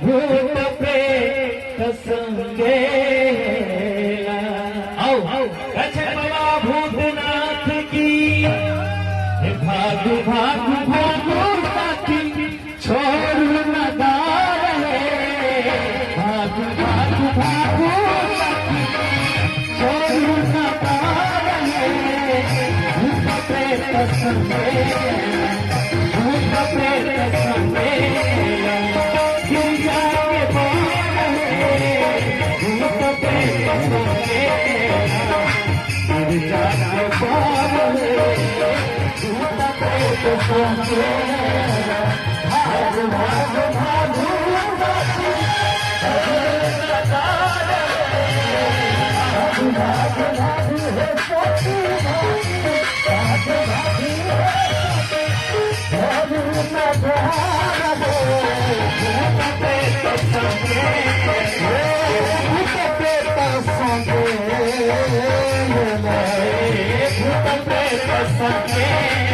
भूत प्रेत संगेला। आओ कछे बाबा भूतनाथ की भागु भागु भागु साथी छोड़ू न दारे। भागु भागु भागु साथी छोड़ू न दारे। भूत प्रेत संगेला, भूत प्रेत संगेला। गिर जाके बोले भूत प्रेत संगेला, गिर जाके बोले भूत प्रेत संगेला। भागु भागु भागु साथी छोड़ू न दारे। भागु भागु भागु साथी भागु भागु भागु न दारे। भूत प्रेत संगेला, भूत प्रेत संगेला, भूत प्रेत संगेला।